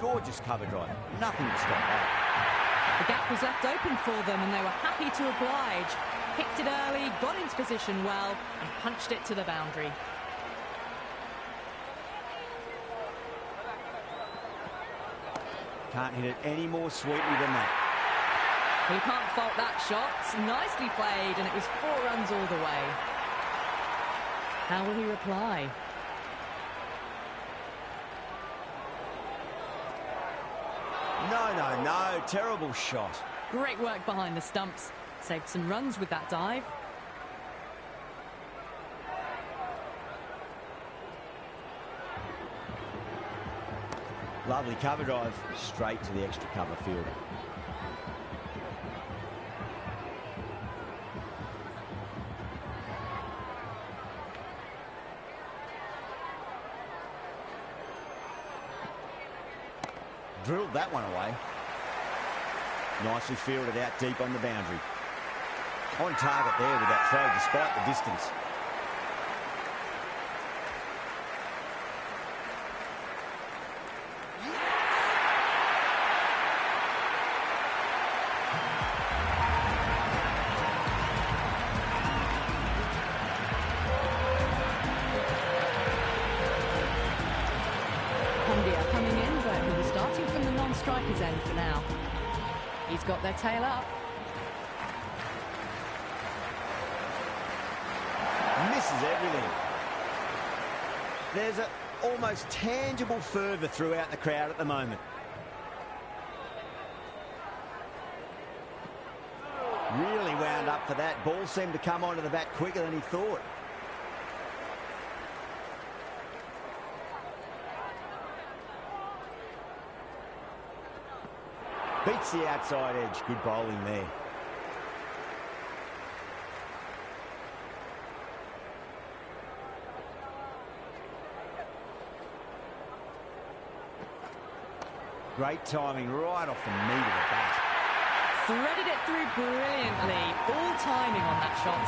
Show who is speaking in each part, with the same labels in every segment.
Speaker 1: gorgeous cover drive. Nothing to stop that.
Speaker 2: The gap was left open for them and they were happy to oblige. Picked it early, got into position well and punched it to the boundary.
Speaker 1: Can't hit it any more sweetly than that.
Speaker 2: Well, you can't fault that shot. Nicely played, and it was 4 runs all the way. How will he reply?
Speaker 1: No. Terrible shot.
Speaker 2: Great work behind the stumps. Saved some runs with that dive.
Speaker 1: Lovely cover drive, straight to the extra cover fielder. Drilled that one away. Nicely fielded out deep on the boundary. On target there with that throw despite the distance.
Speaker 2: Coming in, but he was starting from the non-striker's end for now. He's got their tail up.
Speaker 1: Misses everything. There's an almost tangible fervour throughout the crowd at the moment. Really wound up for that. Ball seemed to come onto the bat quicker than he thought. Beats the outside edge. Good bowling there. Great timing right off the meat of the bat.
Speaker 2: Threaded it through brilliantly. All timing on that shot.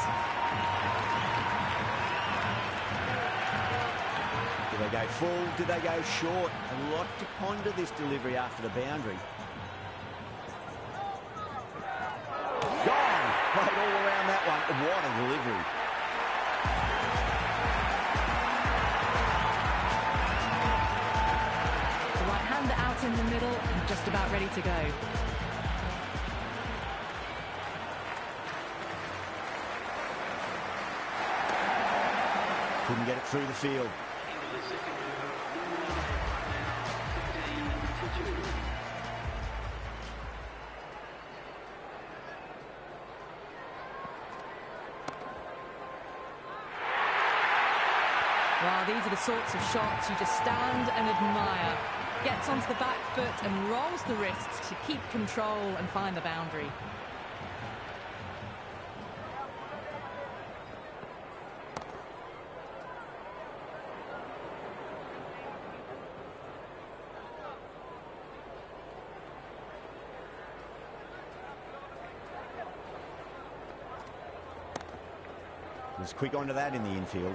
Speaker 1: Did they go full? Did they go short? A lot to ponder this delivery after the boundary. Gone! Played all around that one. What a delivery.
Speaker 2: The right-hander out in the middle and just about ready to go.
Speaker 1: Couldn't get it through the field.
Speaker 2: Wow, these are the sorts of shots you just stand and admire. Gets onto the back foot and rolls the wrists to keep control and find the boundary.
Speaker 1: Was quick onto that in the infield.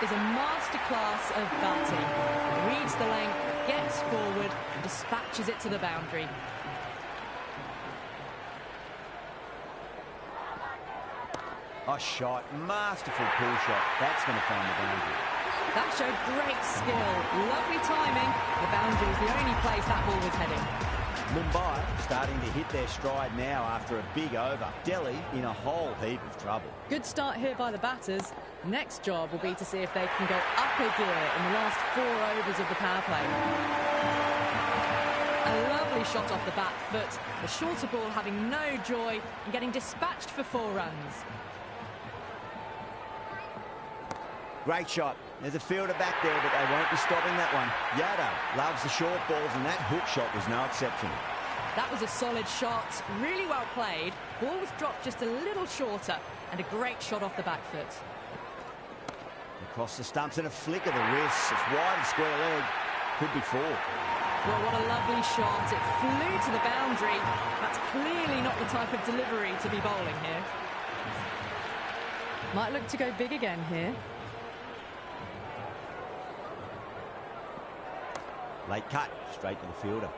Speaker 2: Is a masterclass of batting. Reads the length, gets forward, and dispatches it to the boundary.
Speaker 1: A shot, masterful pull shot. That's going to find the boundary.
Speaker 2: That showed great skill, lovely timing. The boundary was the only place that ball was heading.
Speaker 1: Mumbai starting to hit their stride now after a big over. Delhi in a whole heap of trouble.
Speaker 2: Good start here by the batters. Next job will be to see if they can go up a gear in the last 4 overs of the power play. A lovely shot off the back foot. The shorter ball having no joy and getting dispatched for 4 runs.
Speaker 1: Great shot. There's a fielder back there, but they won't be stopping that one. Yado loves the short balls, and that hook shot was no exception.
Speaker 2: That was a solid shot, really well played. Ball was dropped just a little shorter, and a great shot off the back foot.
Speaker 1: Across the stumps and a flick of the wrist. It's wide and square leg. Could be 4.
Speaker 2: Well, what a lovely shot. It flew to the boundary. That's clearly not the type of delivery to be bowling here. Might look to go big again here.
Speaker 1: Late cut, straight to the fielder.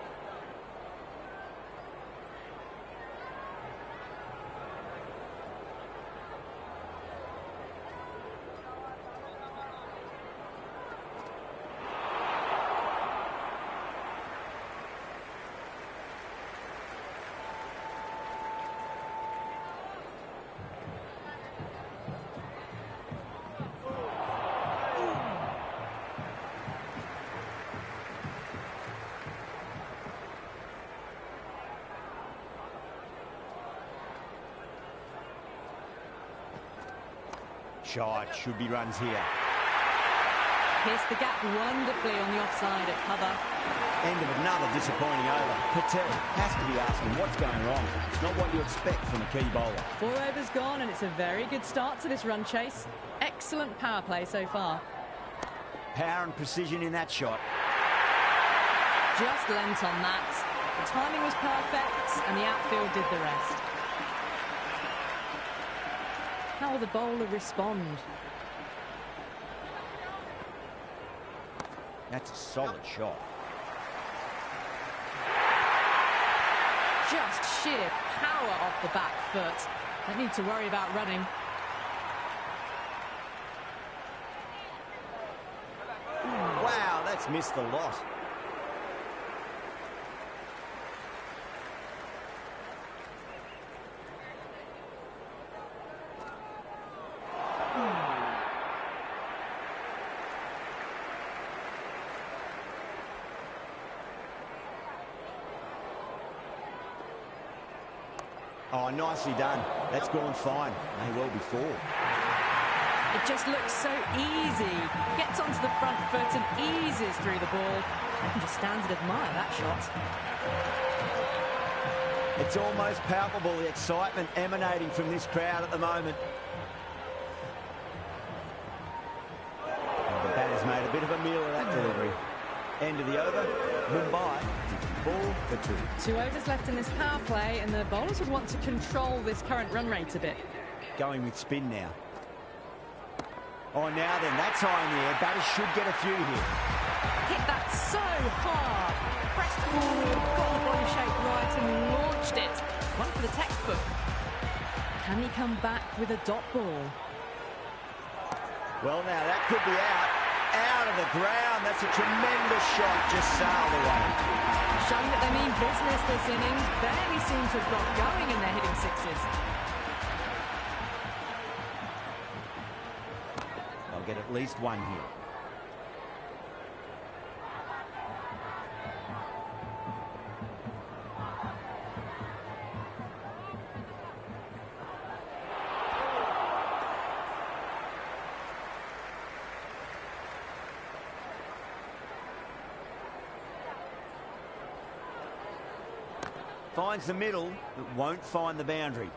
Speaker 1: Shot, should be runs here.
Speaker 2: Pierced the gap wonderfully on the offside at cover.
Speaker 1: End of another disappointing over. Patel has to be asking what's going wrong. It's not what you expect from a key bowler.
Speaker 2: 4 overs gone, and it's a very good start to this run chase. Excellent power play so far.
Speaker 1: Power and precision in that shot.
Speaker 2: Just lent on that. The timing was perfect, and the outfield did the rest. How will the bowler respond?
Speaker 1: That's a solid shot.
Speaker 2: Just sheer power off the back foot. Don't need to worry about running.
Speaker 1: Wow, that's missed the lot. Oh, nicely done. That's gone fine. May well be 4.
Speaker 2: It just looks so easy. Gets onto the front foot and eases through the ball. I can just stand and admire that shot.
Speaker 1: It's almost palpable, the excitement emanating from this crowd at the moment. Oh, the batter's made a bit of a meal of that delivery. End of the over. Mumbai, 54 for 2.
Speaker 2: 2 overs left in this power play, and the bowlers would want to control this current run rate a bit.
Speaker 1: Going with spin now. Oh, now then, that's high in the air. Batters should get a few here.
Speaker 2: Hit that so hard. Pressed forward, got the body shape right and launched it. One for the textbook. Can he come back with a dot ball?
Speaker 1: Well, now, that could be out. Out of the ground. That's a tremendous shot. Just sailed away.
Speaker 2: Showing that they mean business this innings. Barely seem to have got going and they're hitting 6s.
Speaker 1: They'll get at least 1 here. Finds the middle, but won't find the boundary.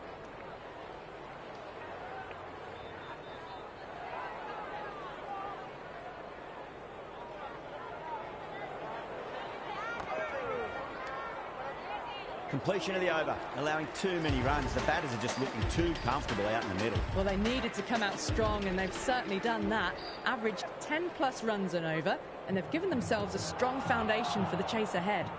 Speaker 1: Completion of the over, allowing too many runs. The batters are just looking too comfortable out in the middle.
Speaker 2: Well, they needed to come out strong, and they've certainly done that. Averaged 10+ runs and over, and they've given themselves a strong foundation for the chase ahead.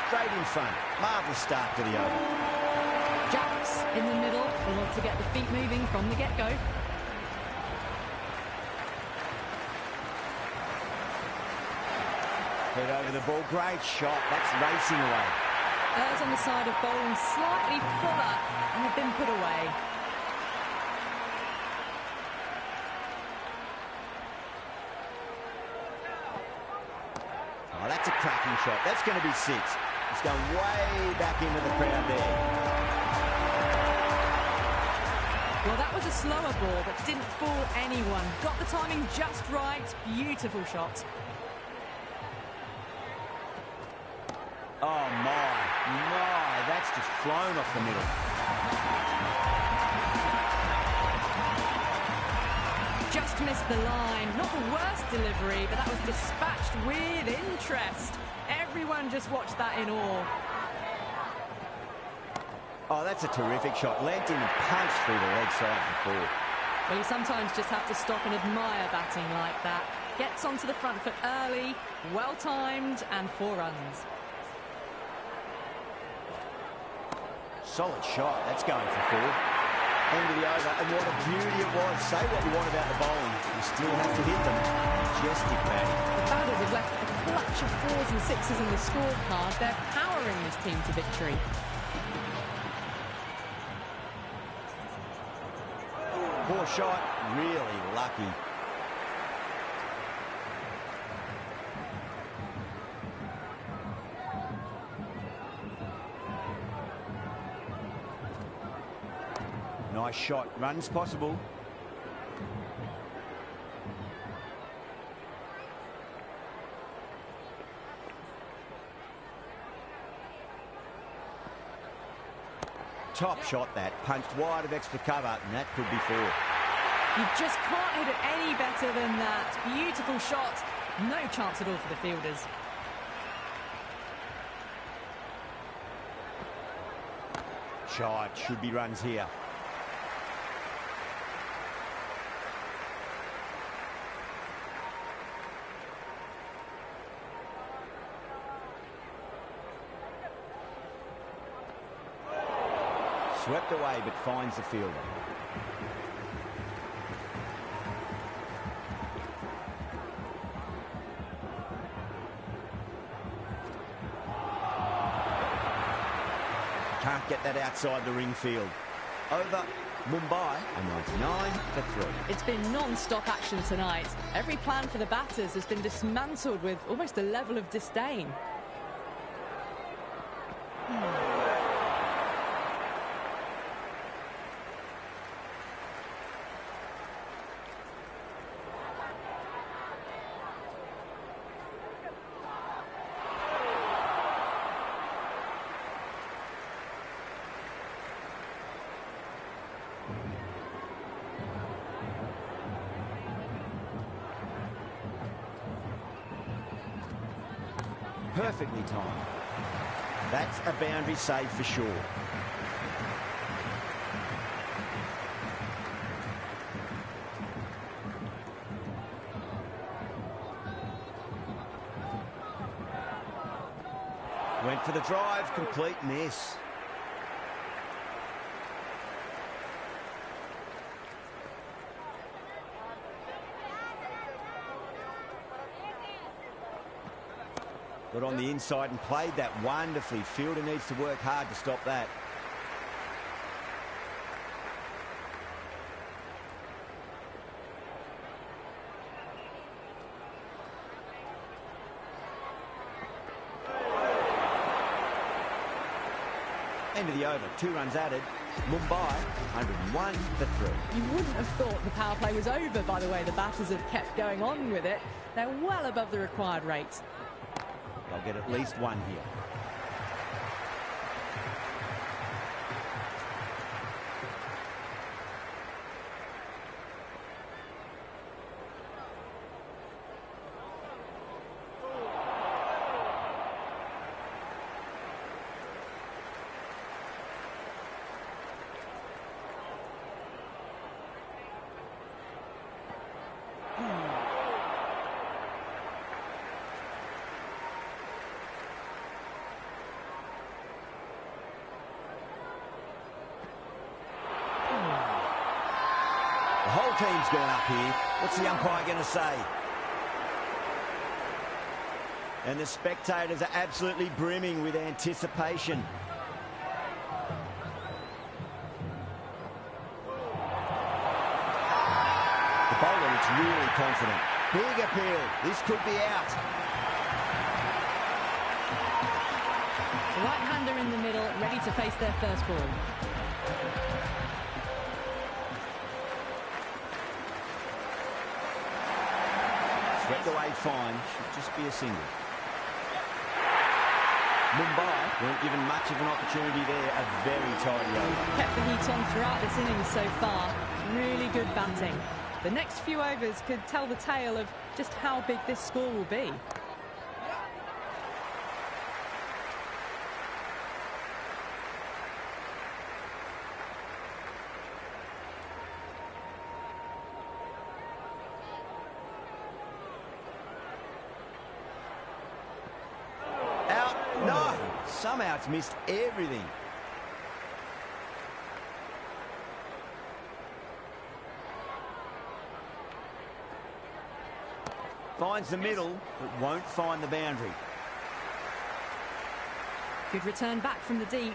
Speaker 1: Straight in front. Marvellous start to the over.
Speaker 2: Jacks in the middle. They want to get the feet moving from the get-go.
Speaker 1: Head over the ball. Great shot. That's racing away.
Speaker 2: Errs on the side of bowling slightly fuller and have been put away.
Speaker 1: Oh, that's a cracking shot. That's going to be 6. It's going way back into the crowd there.
Speaker 2: Well, that was a slower ball, but didn't fool anyone. Got the timing just right. Beautiful shot.
Speaker 1: Oh, my, that's just flown off the middle.
Speaker 2: Just missed the line. Not the worst delivery, but that was dispatched with interest. Everyone just watched that in awe.
Speaker 1: Oh, that's a terrific shot. Leant in and punched through the leg side for 4.
Speaker 2: Well, you sometimes just have to stop and admire batting like that. Gets onto the front foot early, well-timed, and 4 runs.
Speaker 1: Solid shot. That's going for 4. End of the over, and what a beauty it was. Say what you want about the bowling, you still have to hit them. Majestic batting.
Speaker 2: The batters have left a clutch of 4s and 6s in the scorecard. They're powering this team to victory.
Speaker 1: Poor shot, really lucky. Nice shot, runs possible. Top shot that, punched wide of extra cover, and that could be 4.
Speaker 2: You just can't hit it any better than that. Beautiful shot. No chance at all for the fielders.
Speaker 1: Shot, should be runs here. Swept away, but finds the fielder. Can't get that outside the ring field. Over Mumbai, a 99 for 3.
Speaker 2: It's been non-stop action tonight. Every plan for the batters has been dismantled with almost a level of disdain.
Speaker 1: Perfectly timed. That's a boundary save for sure. Went for the drive, complete miss. Got on the inside and played that wonderfully. Fielder needs to work hard to stop that. End of the over, 2 runs added. Mumbai, 101 for 3.
Speaker 2: You wouldn't have thought the power play was over by the way the batters have kept going on with it. They're well above the required rate.
Speaker 1: They'll get at least 1 here. The whole team's gone up here. What's the umpire going to say? And the spectators are absolutely brimming with anticipation. The bowler looks really confident. Big appeal. This could be out.
Speaker 2: Right-hander in the middle, ready to face their first ball.
Speaker 1: Swept away fine, should just be a single. Mumbai weren't given much of an opportunity there, a very tidy over.
Speaker 2: Kept the heat on throughout this innings so far. Really good batting. The next few overs could tell the tale of just how big this score will be.
Speaker 1: Out. No! Somehow it's missed everything. Finds the middle, but won't find the boundary.
Speaker 2: Good return back from the deep.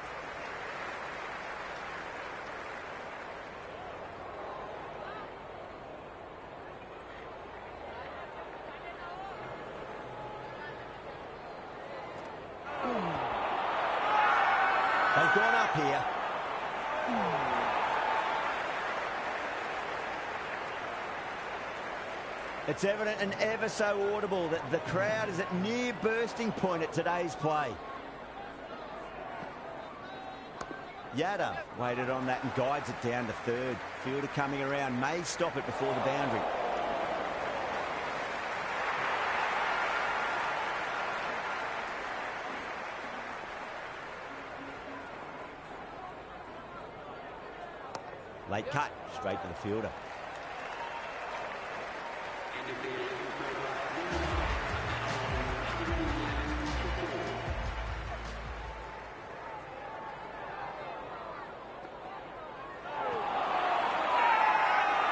Speaker 1: They've gone up here. It's evident and ever so audible that the crowd is at near bursting point at today's play. Yadav waited on that and guides it down to third. Fielder coming around, may stop it before the boundary. Late cut, straight to the fielder.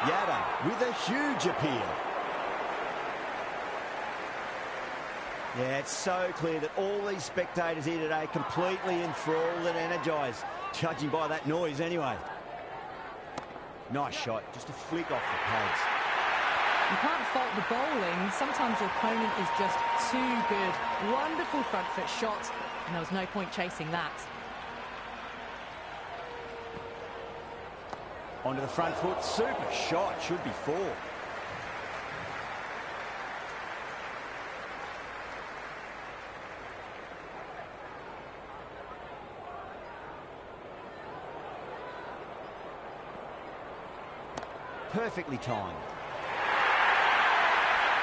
Speaker 1: Yadav with a huge appeal. Yeah, it's so clear that all these spectators here today completely enthralled and energised, judging by that noise anyway. Nice shot, just a flick off the pads.
Speaker 2: You can't fault the bowling. Sometimes your opponent is just too good. Wonderful front foot shot, and there was no point chasing that.
Speaker 1: Onto the front foot, super shot, should be four. Perfectly timed.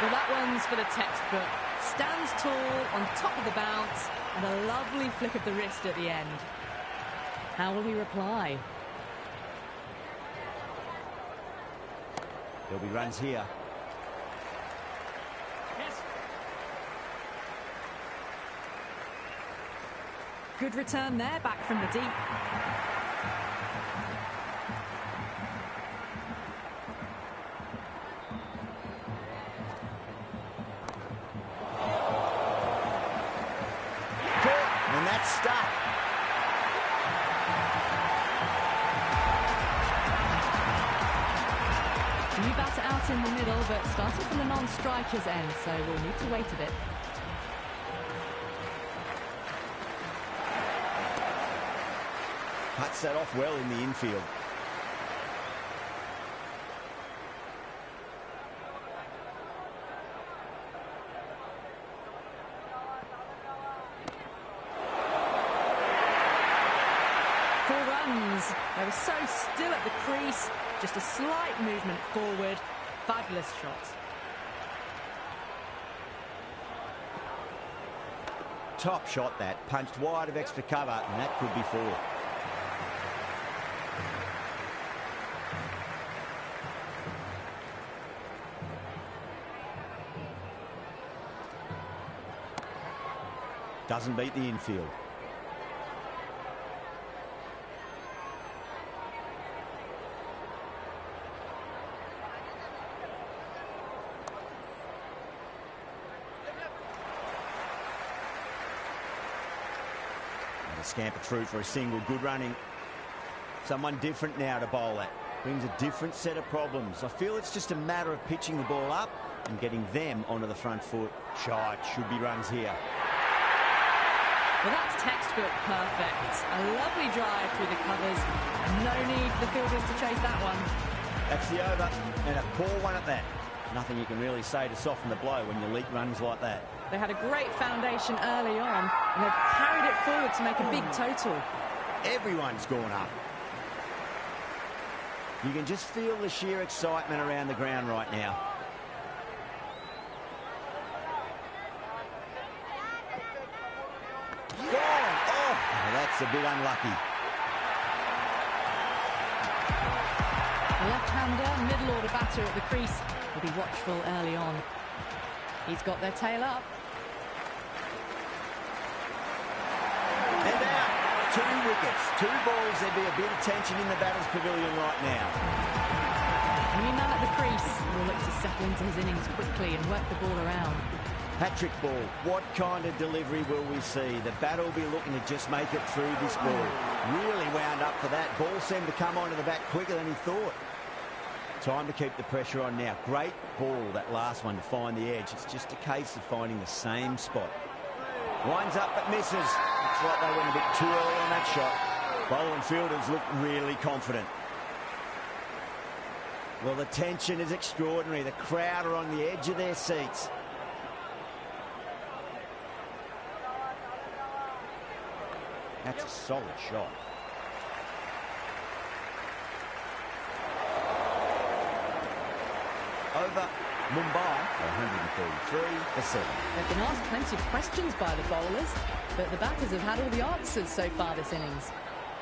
Speaker 2: Well, that one's for the textbook. Stands tall on top of the bounce and a lovely flick of the wrist at the end. How will he reply?
Speaker 1: There'll be runs here.
Speaker 2: Yes. Good return there, back from the deep.
Speaker 1: And that's stuck.
Speaker 2: New batter out in the middle, but starting from the non-striker's end, so we'll need to wait a bit.
Speaker 1: Cuts that off well in the infield.
Speaker 2: They were so still at the crease, just a slight movement forward. Fabulous shot.
Speaker 1: Top shot that, punched wide of extra cover, and that could be four. Doesn't beat the infield. Scamper through for a single, good running. Someone different now to bowl at. Brings a different set of problems. I feel it's just a matter of pitching the ball up and getting them onto the front foot. Shot, should be runs here.
Speaker 2: Well, that's textbook perfect. A lovely drive through the covers. No need for the fielders to chase that one.
Speaker 1: That's the over, and a poor one at that. Nothing you can really say to soften the blow when you leak runs like that.
Speaker 2: They had a great foundation early on, and they've carried it forward to make a big total.
Speaker 1: Everyone's gone up. You can just feel the sheer excitement around the ground right now. Gone! Oh, that's a bit unlucky.
Speaker 2: The left-hander, middle-order batter at the crease, will be watchful early on. He's got their tail up.
Speaker 1: And out. 2 wickets, 2 balls. There'd be a bit of tension in the batter's pavilion right now.
Speaker 2: New man at the crease will look to settle into his innings quickly and work the ball around.
Speaker 1: Hat-trick ball. What kind of delivery will we see? The batter will be looking to just make it through this ball. Really wound up for that. Ball seemed to come onto the bat quicker than he thought. Time to keep the pressure on now. Great ball, that last one, to find the edge. It's just a case of finding the same spot. Winds up but misses. Looks like they went a bit too early on that shot. Bowler and fielders look really confident. Well, the tension is extraordinary. The crowd are on the edge of their seats. That's a solid shot. Over Mumbai, 133 for 7.
Speaker 2: They've been asked plenty of questions by the bowlers, but the batters have had all the answers so far this innings.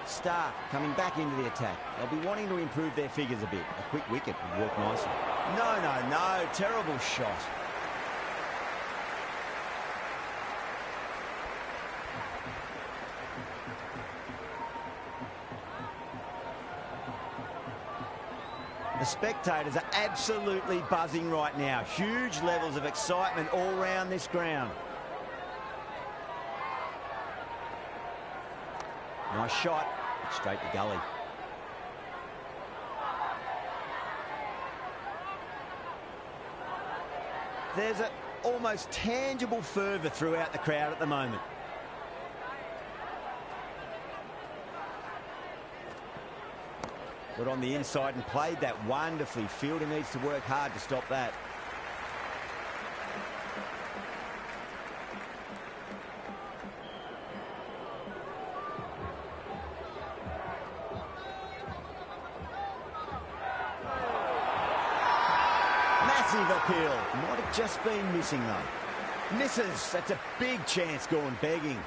Speaker 1: Stark coming back into the attack. They'll be wanting to improve their figures a bit. A quick wicket would work nicely. No. Terrible shot. The spectators are absolutely buzzing right now. Huge levels of excitement all around this ground. Nice shot, straight to gully. There's an almost tangible fervour throughout the crowd at the moment. Got on the inside and played that wonderfully. Fielder needs to work hard to stop that. Massive appeal. Might have just been missing though. Misses. That's a big chance gone begging.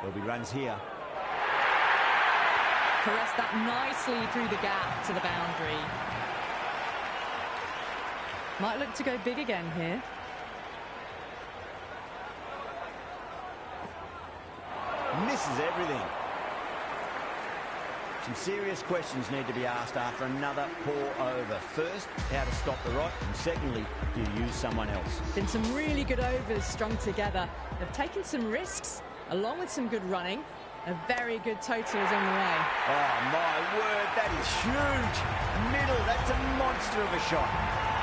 Speaker 1: There'll be runs here.
Speaker 2: Caressed that nicely through the gap to the boundary. Might look to go big again here.
Speaker 1: Misses everything. Some serious questions need to be asked after another poor over. First, how to stop the rot, and secondly, do you use someone else?
Speaker 2: Been some really good overs strung together. They've taken some risks, along with some good running. A very good total is on the way.
Speaker 1: Oh, my word, that is huge. Middle, that's a monster of a shot.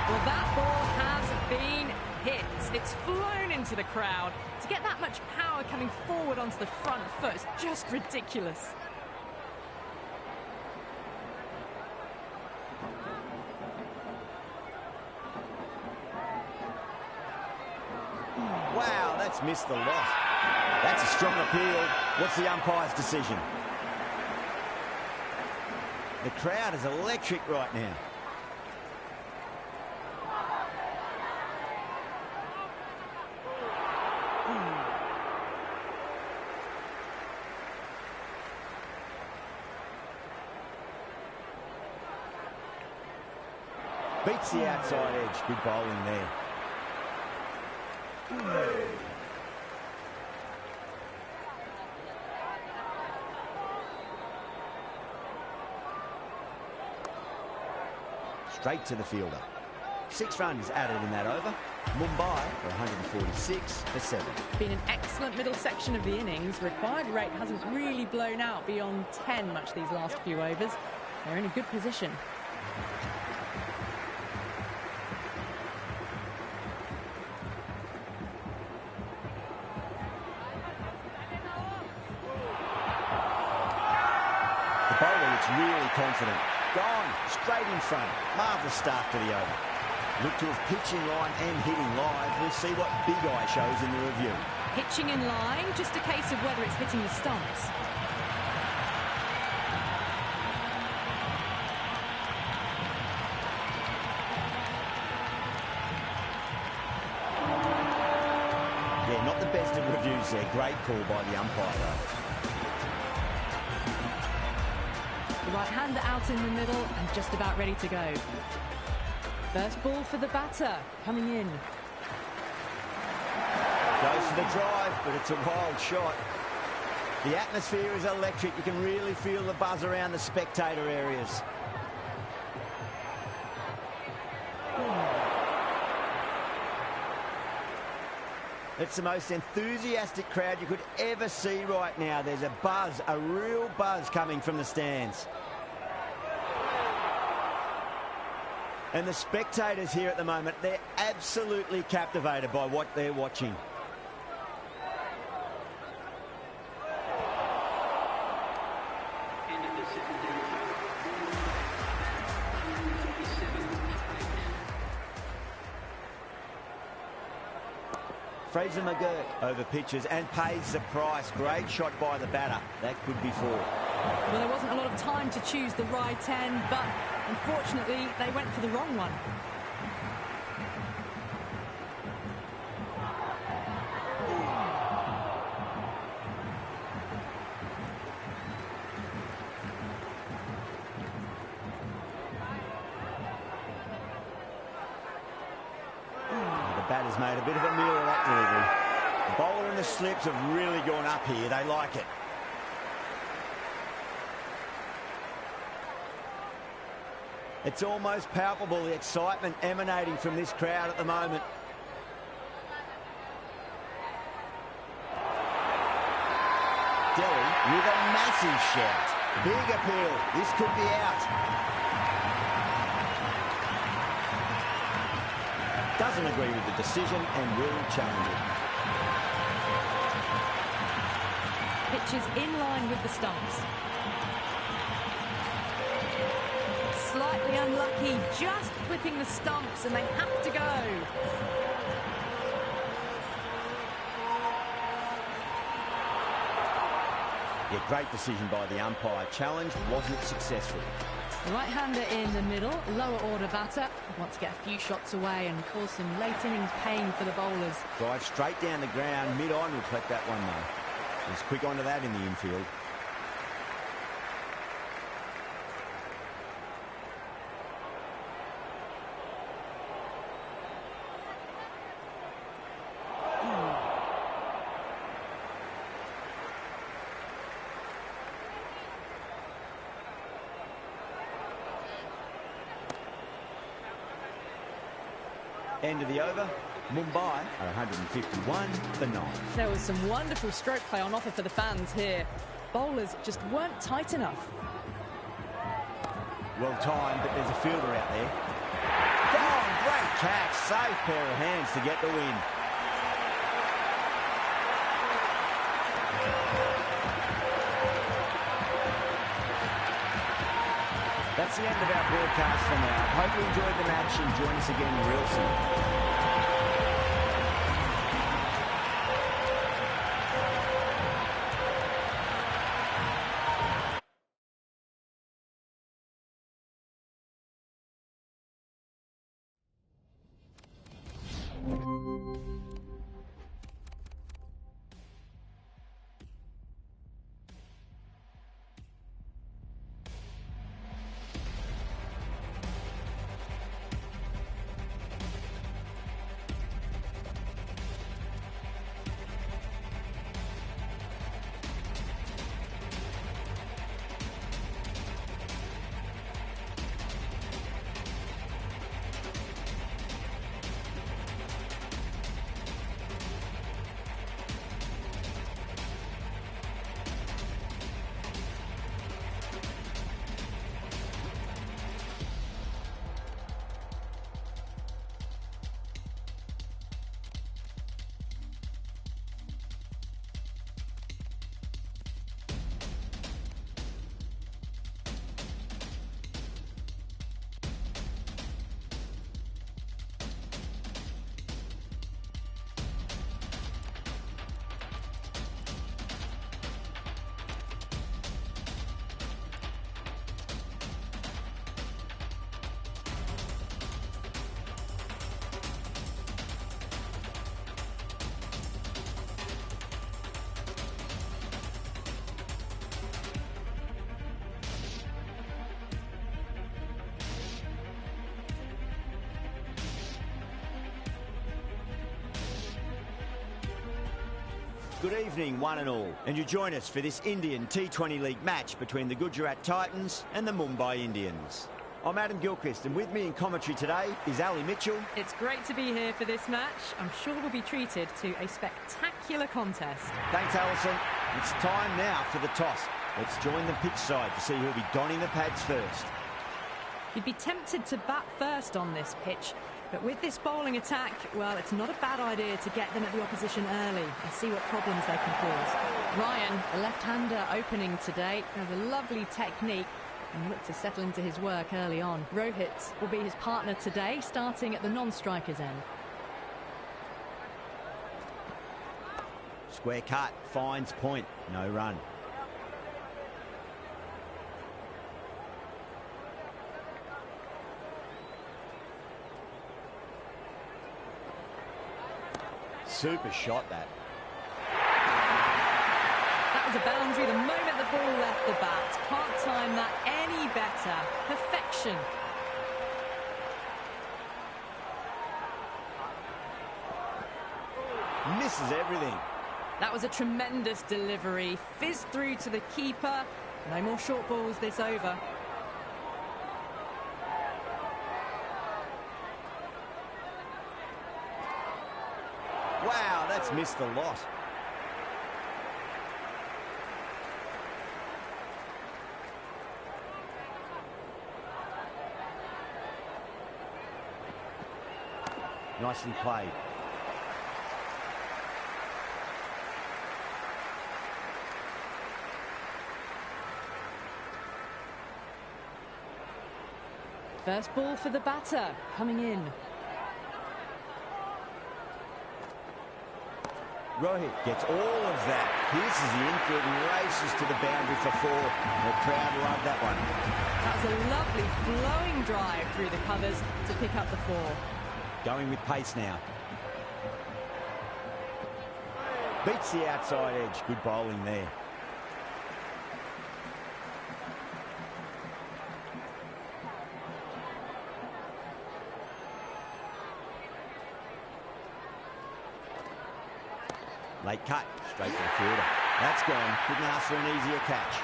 Speaker 2: Well, that ball has been hit. It's flown into the crowd. To get that much power coming forward onto the front foot is just ridiculous.
Speaker 1: Wow, that's missed the lot. That's a strong appeal. What's the umpire's decision? The crowd is electric right now. Beats the outside edge. Good bowling there. straight to the fielder. 6 runs added in that over. Mumbai are 146 for 7.
Speaker 2: Been an excellent middle section of the innings. Required rate hasn't really blown out beyond 10 much these last few overs. They're in a good position.
Speaker 1: The bowler looks really confident. Gone, straight in front. Marvellous start to the over. Look to have pitch in line and hitting live. We'll see what Big Eye shows in the review.
Speaker 2: Pitching in line, just a case of whether it's hitting the stumps.
Speaker 1: Yeah, not the best of reviews there. Great call by the umpire, though.
Speaker 2: The right-hander out in the middle and just about ready to go. First ball for the batter, coming in.
Speaker 1: Goes for the drive, but it's a wild shot. The atmosphere is electric. You can really feel the buzz around the spectator areas. It's the most enthusiastic crowd you could ever see right now. There's a buzz, a real buzz coming from the stands. And the spectators here at the moment, they're absolutely captivated by what they're watching. Fraser McGurk over pitches and pays the price. Great shot by the batter. That could be 4.
Speaker 2: Well, there wasn't a lot of time to choose the right end, but unfortunately, they went for the wrong one.
Speaker 1: The batter's made a bit of a meal of that delivery. The bowler and the slips have really gone up here. They like it. It's almost palpable, the excitement emanating from this crowd at the moment. Delhi with a massive shout. Big appeal. This could be out. Doesn't agree with the decision and will challenge it.
Speaker 2: Pitches in line with the stumps. Slightly unlucky, just clipping the stumps, and they have to go.
Speaker 1: Yeah, great decision by the umpire. Challenge wasn't successful.
Speaker 2: The right-hander in the middle, lower order batter. Want to get a few shots away and cause some late innings pain for the bowlers.
Speaker 1: Drive straight down the ground, mid-on will collect that one though. He's quick onto that in the infield. End of the over. Mumbai are 151 for 9.
Speaker 2: There was some wonderful stroke play on offer for the fans here. Bowlers just weren't tight enough.
Speaker 1: Well timed, but there's a fielder out there. Gone, great catch. Safe pair of hands to get the win. That's the end of our broadcast for now. Hope you enjoyed the match and join us again real soon. Good evening, one and all, and you join us for this Indian T20 League match between the Gujarat Titans and the Mumbai Indians. I'm Adam Gilchrist, and with me in commentary today is Ali Mitchell.
Speaker 2: It's great to be here for this match. I'm sure we'll be treated to a spectacular contest.
Speaker 1: Thanks, Alison. It's time now for the toss. Let's join the pitch side to see who'll be donning the pads first.
Speaker 2: You'd be tempted to bat first on this pitch, but with this bowling attack, well, it's not a bad idea to get them at the opposition early and see what problems they can cause. Ryan, a left-hander opening today, has a lovely technique and looked to settle into his work early on. Rohit will be his partner today, starting at the non-striker's end.
Speaker 1: Square cut, finds point, no run. Super shot, that.
Speaker 2: That was a boundary the moment the ball left the bat. Can't time that any better. Perfection.
Speaker 1: Misses everything.
Speaker 2: That was a tremendous delivery. Fizzed through to the keeper. No more short balls this over.
Speaker 1: Wow, that's missed a lot. Nicely played.
Speaker 2: First ball for the batter, coming in.
Speaker 1: Rohit gets all of that. Pierces the infield and races to the boundary for four. The crowd love that one.
Speaker 2: That was a lovely flowing drive through the covers to pick up the four.
Speaker 1: Going with pace now. Beats the outside edge. Good bowling there. Late cut, straight to the fielder. That's gone. Couldn't ask for an easier catch.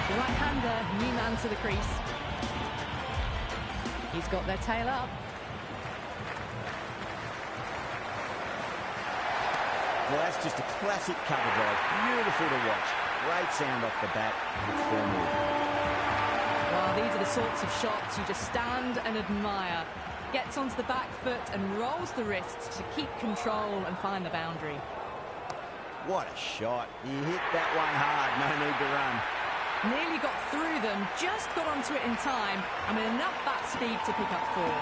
Speaker 2: The right-hander, new man to the crease. He's got their tail up.
Speaker 1: Well, that's just a classic cover drive. Beautiful to watch. Great sound off the bat. It's 4 more.
Speaker 2: Well, these are the sorts of shots you just stand and admire. Gets onto the back foot and rolls the wrists to keep control and find the boundary.
Speaker 1: What a shot. He hit that one hard. No need to run.
Speaker 2: Nearly got through them, just got onto it in time, and with enough bat speed to pick up four.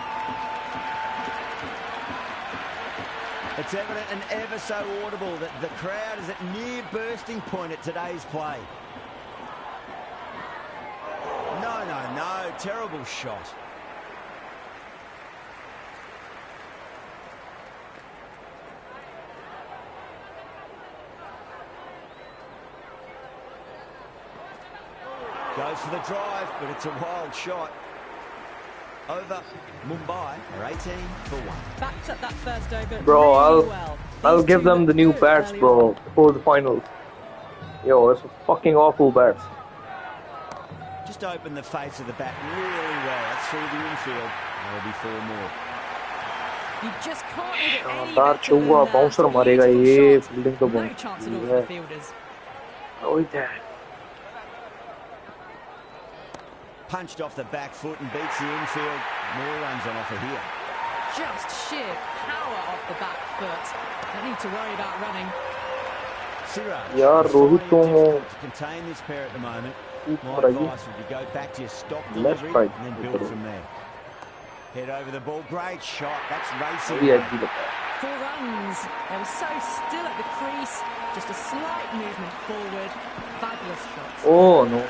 Speaker 1: It's evident and ever so audible that the crowd is at near bursting point at today's play. No, terrible shot. Goes for the drive, but it's a wild shot. Over Mumbai are 18 for 1.
Speaker 2: Backed up that first over.
Speaker 3: Bro,
Speaker 2: really well.
Speaker 3: I'll give them the new bats, bro, before the finals. Yo, it's fucking awful bats.
Speaker 1: Just opened the face of the bat really well. That's through the infield. There'll be 4 more.
Speaker 2: You just can't hit it any
Speaker 3: शानदार
Speaker 2: better than
Speaker 3: चौका
Speaker 2: that.
Speaker 3: Bouncer
Speaker 2: Beautiful
Speaker 3: मारेगा ये
Speaker 2: shot.
Speaker 3: Fielding तो
Speaker 2: No chance at all for the fielders.
Speaker 3: ओए that
Speaker 1: Punched off the back foot and beats the infield. More runs on offer here.
Speaker 2: Just sheer power off the back foot. Don't need to worry about running.
Speaker 1: Siraj
Speaker 3: यार
Speaker 1: is
Speaker 3: Rohit
Speaker 1: finding
Speaker 3: को
Speaker 1: it difficult to contain this pair at the moment. My advice would be go back to your stock delivery
Speaker 3: right.
Speaker 1: and then build from there. Head over the ball. Great shot. That's racing.
Speaker 3: ये अच्छी लगता है
Speaker 2: 4 runs. They were so still at the crease. Just a slight movement forward. Fabulous shots.
Speaker 3: Oh no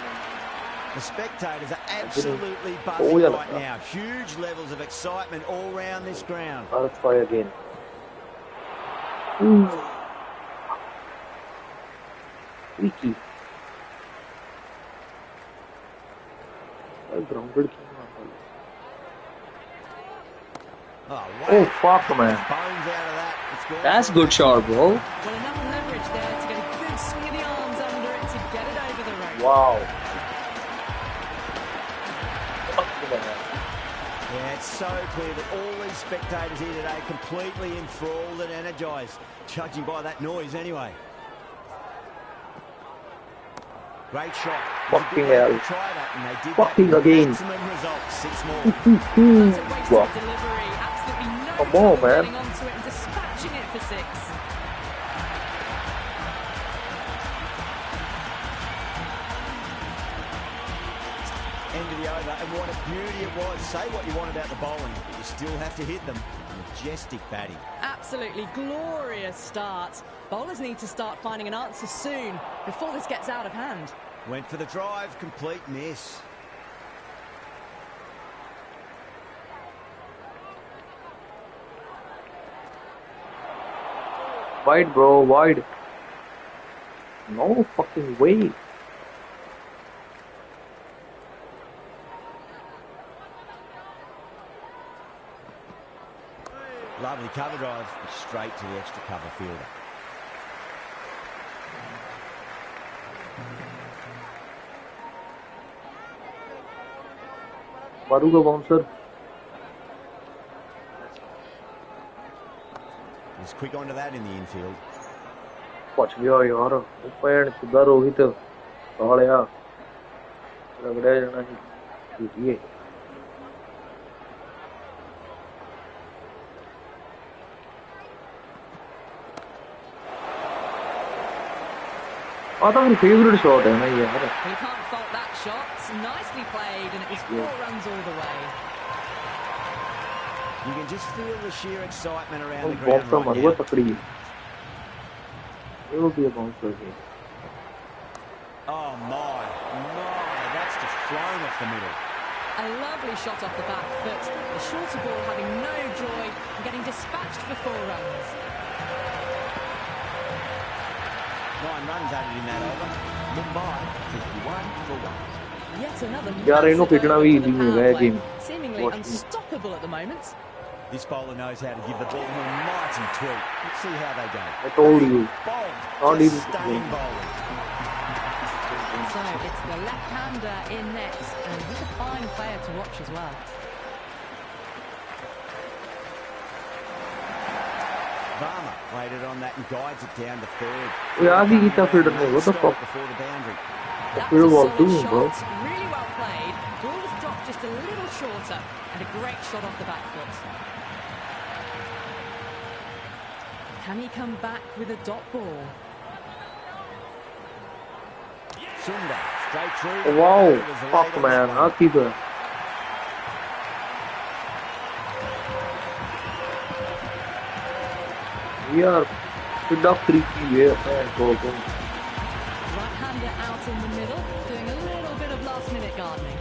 Speaker 1: The spectators are absolutely
Speaker 3: Oh,
Speaker 1: buzzing
Speaker 3: yeah,
Speaker 1: right now. Huge levels of excitement all round this ground.
Speaker 3: I'll try again. Wiki. Grounded.
Speaker 1: Oh,
Speaker 3: fuck, man.
Speaker 1: Bones out of that.
Speaker 4: That's good shot, bro.
Speaker 2: Well, enough leverage there to get a good swing of the arms under it to get it over the rope.
Speaker 3: Wow.
Speaker 1: Yeah, it's so clear that all these spectators here today completely enthralled and energised, judging by that noise anyway. Great shot.
Speaker 3: Fucking hell.
Speaker 1: Try that, and they did
Speaker 3: Fucking
Speaker 1: that.
Speaker 3: again.
Speaker 1: Maximum results, 6 more.
Speaker 2: That's a wasted
Speaker 3: Wow.
Speaker 2: delivery. Absolutely no
Speaker 3: Come on,
Speaker 2: trouble
Speaker 3: man.
Speaker 2: getting onto it and dispatching it for 6.
Speaker 1: End of the over, and what a beauty it was. Say what you want about the bowling, you still have to hit them. Majestic batting.
Speaker 2: Absolutely glorious start. Bowlers need to start finding an answer soon before this gets out of hand.
Speaker 1: Went for the drive, complete miss.
Speaker 3: Wide, bro, wide. No fucking way.
Speaker 1: Lovely cover drive, straight to the extra cover fielder.
Speaker 3: Maruga bouncer.
Speaker 1: He's quick onto that in the infield.
Speaker 3: Watch gaya yaar. Uppan Siddha Rohit. Saaliya. Ragda jana hi. आता मेरी favourite shot है ना ये यार.
Speaker 2: You can't fault that shot. Nicely played, and it was 4 runs all the way.
Speaker 1: You can just feel the sheer excitement around the
Speaker 3: Bouncer
Speaker 1: ground right
Speaker 3: Maruga
Speaker 1: now.
Speaker 3: तकड़ी. It will be a bouncer game.
Speaker 1: Oh my, that's just flown off the middle.
Speaker 2: A lovely shot off the back foot. The shorter ball having no joy and getting dispatched for 4 runs.
Speaker 1: 9 runs added in that over. Mumbai 51 for 1.
Speaker 2: Yet another
Speaker 3: यार इन्हों
Speaker 2: massive
Speaker 3: खींचना
Speaker 2: over
Speaker 3: भी
Speaker 2: for the
Speaker 3: easy नहीं
Speaker 2: power
Speaker 3: है
Speaker 2: play.
Speaker 3: Game.
Speaker 2: Seemingly unstoppable at the moment.
Speaker 1: This bowler knows how to give the ball an almighty tweak. Let's see how they go.
Speaker 3: I told you.
Speaker 1: Bowled,
Speaker 3: Not
Speaker 1: just
Speaker 3: even-
Speaker 1: stunning bowling.
Speaker 2: So it's the left-hander in net, and he's a fine player to watch as well.
Speaker 1: Varma waited on that and guides it down to third.
Speaker 3: यार भी कितना fielder ने what the
Speaker 1: Stop
Speaker 3: fuck.
Speaker 1: before the boundary.
Speaker 2: That
Speaker 3: Field
Speaker 2: was a
Speaker 3: ball
Speaker 2: solid
Speaker 3: too,
Speaker 2: shot,
Speaker 3: bro.
Speaker 2: really well played. Ball was dropped just a little shorter, and a great shot off the back foot. Can he come back with a dot ball?
Speaker 1: Sundar straight through.
Speaker 3: Oh, wow,
Speaker 1: It was late
Speaker 3: fuck
Speaker 1: on
Speaker 3: man,
Speaker 1: that
Speaker 3: huh,
Speaker 1: one.
Speaker 3: keeper. We are bit of freaky here, man. Go.
Speaker 2: Right-hander out in the middle, doing a little bit of last-minute gardening.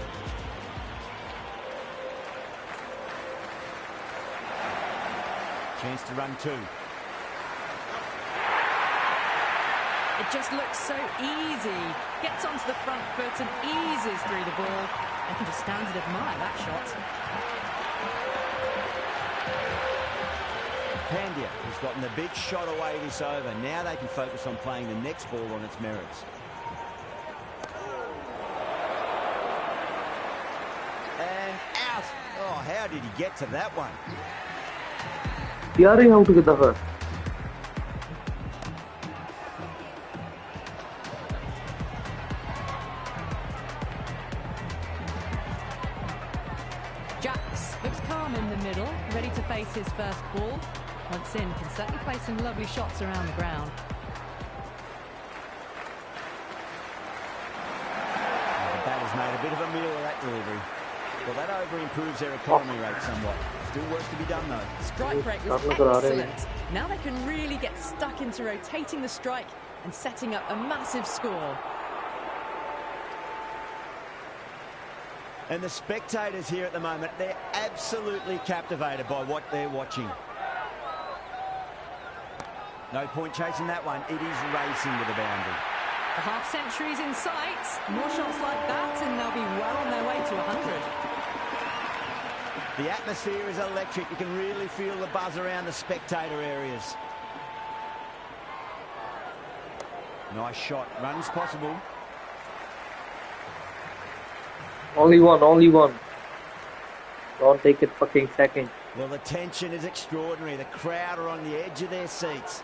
Speaker 1: Chance to run 2.
Speaker 2: It just looks so easy. Gets onto the front foot and eases through the ball. I can just stand and admire that shot.
Speaker 1: Pandya has gotten the big shot away this over. Now they can focus on playing the next ball on its merits. And out. Oh, how did he get to that one?
Speaker 3: यार ये out कितना था?
Speaker 2: Jax looks calm in the middle, ready to face his first ball. Once in, can certainly play some lovely shots around the ground.
Speaker 1: The batter's made a bit of a meal of that delivery. Well, that over improves their economy rate somewhat. Still work to be done, though.
Speaker 2: Strike rate was excellent. Now they can really get stuck into rotating the strike and setting up a massive score.
Speaker 1: And the spectators here at the moment, they're absolutely captivated by what they're watching. No point chasing that one. It is racing to the boundary.
Speaker 2: The half century's in sight. More shots like that and they'll be well on their way to 100.
Speaker 1: The atmosphere is electric. You can really feel the buzz around the spectator areas. Nice shot. Runs possible.
Speaker 3: Only one, only one. Don't take it fucking second.
Speaker 1: Well, the tension is extraordinary. The crowd are on the edge of their seats.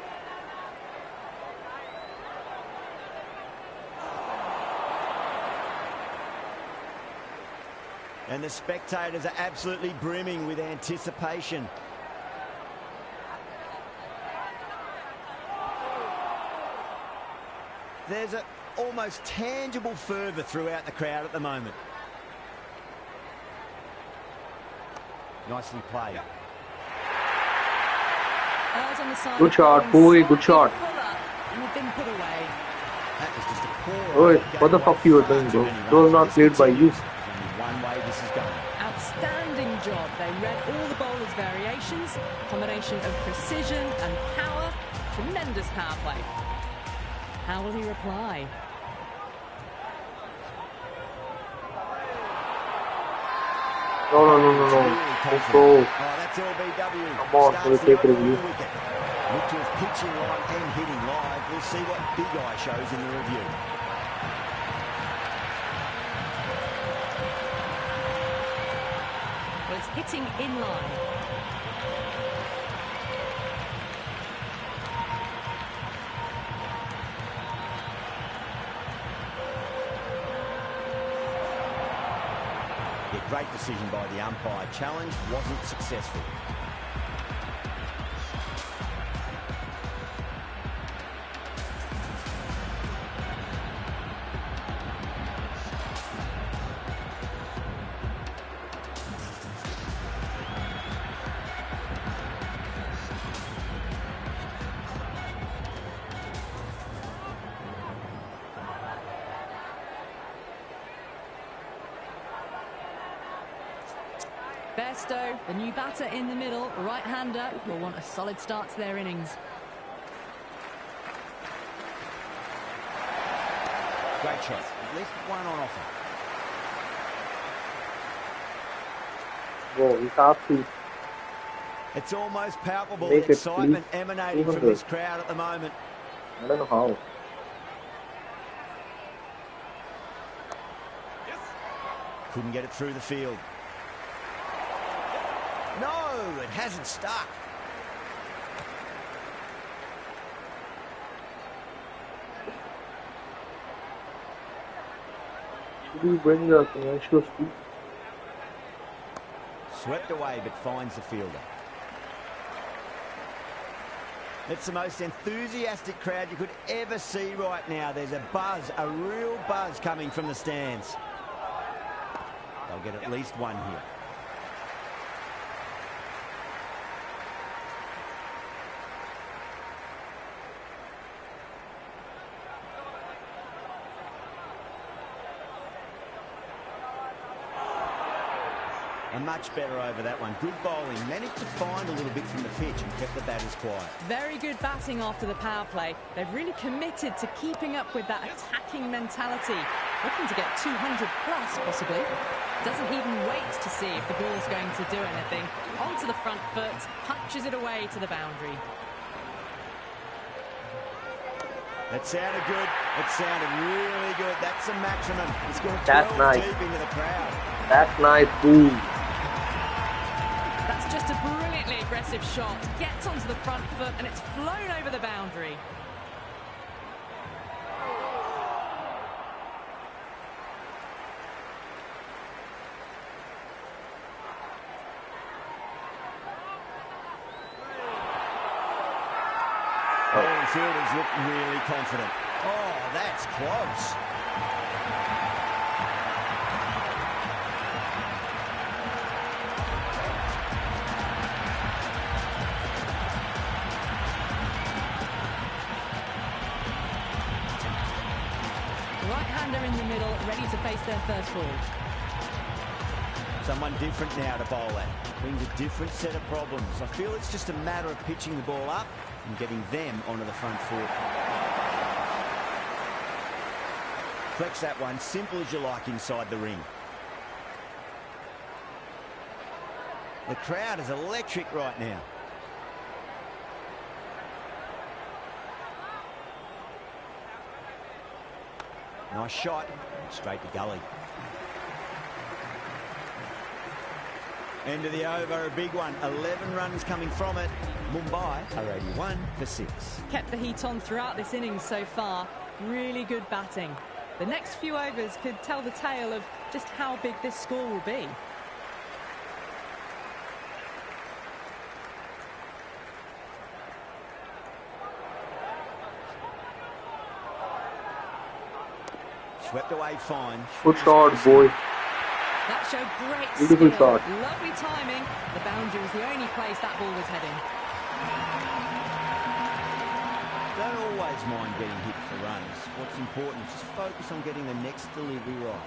Speaker 1: And the spectators are absolutely brimming with anticipation. There's an almost tangible fervour throughout the crowd at the moment. Nicely played.
Speaker 3: Good shot, boy, good shot.
Speaker 2: And they've been put away.
Speaker 1: That was just a poor...
Speaker 3: Oi, what the fuck you were doing, bro? It was not played by you.
Speaker 1: One way this is going.
Speaker 2: Outstanding job. They read all the bowler's variations. Combination of precision and power. Tremendous power play. How will he reply?
Speaker 3: No. Let's go.
Speaker 1: Oh, that's LBW.
Speaker 3: Come on, we'll take review.
Speaker 1: Look to his pitching line and hitting live. We'll see what Big Eye shows in the review.
Speaker 2: Well, it's hitting in line.
Speaker 1: Great decision by the umpire. Challenge wasn't successful.
Speaker 2: Besto, the new batter in the middle, right-hander, will want a solid start to their innings.
Speaker 1: Great shot. At least one on offer.
Speaker 3: Whoa, he's have to.
Speaker 1: It's almost palpable,
Speaker 3: Make
Speaker 1: the
Speaker 3: it
Speaker 1: excitement
Speaker 3: please.
Speaker 1: emanating from
Speaker 3: 200.
Speaker 1: this crowd at the moment.
Speaker 3: I don't know how.
Speaker 1: Couldn't get it through the field. No, it hasn't stuck.
Speaker 3: Should we bring the commercial speed?
Speaker 1: Swept away, but finds the fielder. It's the most enthusiastic crowd you could ever see right now. There's a buzz, a real buzz coming from the stands. They'll get at least one here. Much better over that one. Good bowling. Managed to find a little bit from the pitch and kept the batters quiet.
Speaker 2: Very good batting after the power play. They've really committed to keeping up with that attacking mentality. Looking to get 200 plus, possibly. Doesn't even wait to see if the ball's going to do anything. Onto the front foot, punches it away to the boundary.
Speaker 1: That sounded good. It sounded really good. That's the maximum. It's gone 12
Speaker 3: nice.
Speaker 1: deep into the crowd.
Speaker 3: That's nice, boom.
Speaker 2: That's just a brilliantly aggressive shot. Gets onto the front foot and it's flown over the boundary.
Speaker 1: The fielders look really confident. Oh, that's close.
Speaker 2: Right-hander in the middle, ready to face their first ball.
Speaker 1: Someone different now to bowl at. Brings a different set of problems. I feel it's just a matter of pitching the ball up and getting them onto the front foot. Flex that one, simple as you like inside the ring. The crowd is electric right now. Nice shot, straight to gully. End of the over, a big one. 11 runs coming from it. Mumbai are 81 for 6.
Speaker 2: Kept the heat on throughout this innings so far. Really good batting. The next few overs could tell the tale of just how big this score will be.
Speaker 1: Swept away fine.
Speaker 3: Good shot, boy.
Speaker 2: That showed great
Speaker 3: Beautiful
Speaker 2: skill.
Speaker 3: shot.
Speaker 2: Lovely timing. The boundary was the only place that ball was heading.
Speaker 1: Don't always mind getting hit for runs. What's important is just focus on getting the next delivery right.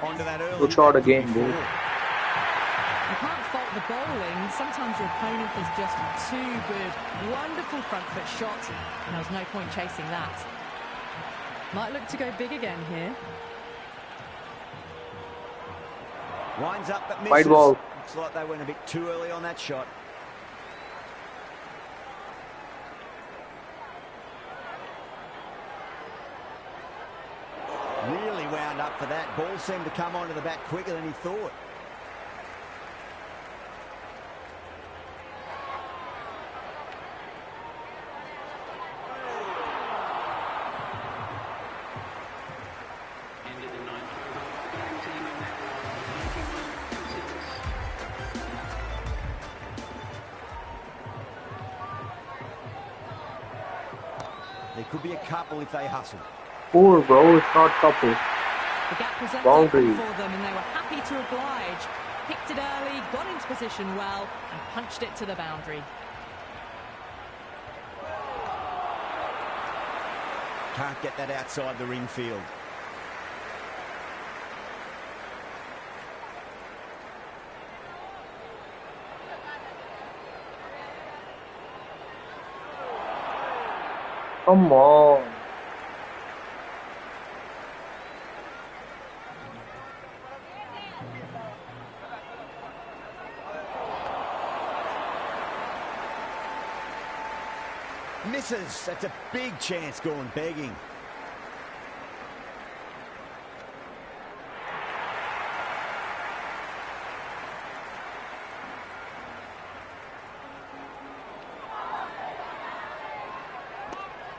Speaker 1: Onto that early.
Speaker 3: Good shot again, boy.
Speaker 2: You can't fault the bowling. Sometimes your opponent is just too good. Wonderful front foot shot. And there was no point chasing that. Might look to go big again here.
Speaker 1: Winds up but misses.
Speaker 3: Wide ball.
Speaker 1: Looks like they went a bit too early on that shot. Really wound up for that. Ball seemed to come onto the bat quicker than he thought. There could be a couple if they hustle.
Speaker 3: Poor, bro. It's not couple.
Speaker 2: The gap was left
Speaker 3: Boundary.
Speaker 2: open for them and they were happy to oblige. Picked it early, got into position well and punched it to the boundary.
Speaker 1: Can't get that outside the ring field.
Speaker 3: Come on.
Speaker 1: Misses. That's a big chance going begging.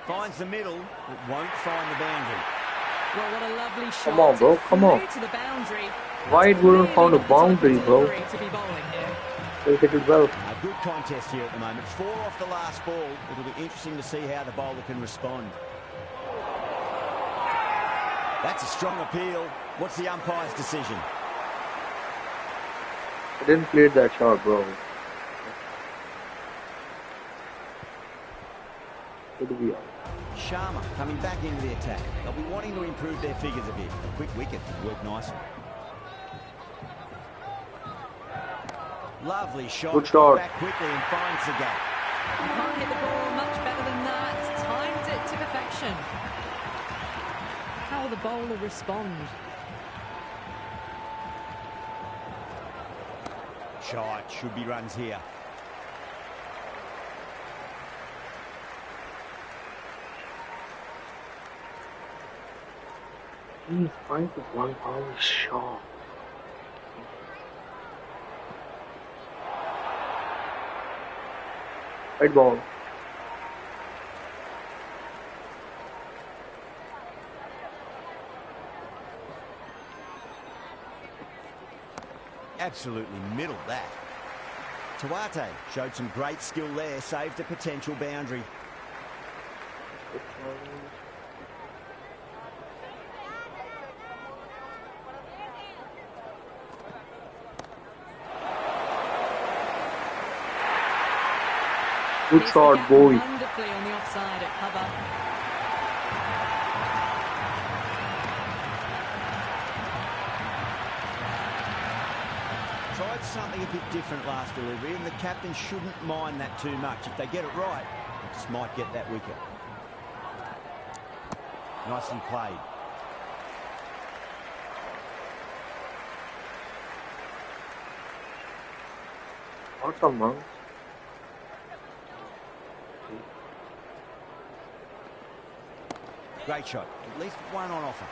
Speaker 1: Finds the middle, but won't find the boundary.
Speaker 2: Well, what a lovely shot.
Speaker 3: Come on, bro. Come on.
Speaker 2: To the boundary.
Speaker 3: Wide wouldn't found a boundary, bro.
Speaker 2: To be bowling here.
Speaker 3: They hit it well.
Speaker 1: A good contest here at the moment. 4 off the last ball. It'll be interesting to see how the bowler can respond. That's a strong appeal. What's the umpire's decision?
Speaker 3: I didn't play that shot, bro. Good to be on.
Speaker 1: Sharma coming back into the attack. They'll be wanting to improve their figures a bit. A quick wicket worked nicely. Lovely shot.
Speaker 3: Good shot.
Speaker 1: Back quickly and finds the gap.
Speaker 2: You can't hit the ball much better than that. Timed it to perfection. How will the bowler respond?
Speaker 1: Shot. Should be runs here.
Speaker 3: He's 5 to 1 power shot. Right ball.
Speaker 1: Absolutely middled that. Tawate showed some great skill there, saved a potential boundary.
Speaker 3: Good shot, boy.
Speaker 2: Wonderfully on the offside at cover.
Speaker 1: tried something a bit different last delivery, and the captain shouldn't mind that too much. If they get it right, they just might get that wicket. Nicely played.
Speaker 3: Awesome, man.
Speaker 1: Great shot. At least one on offer.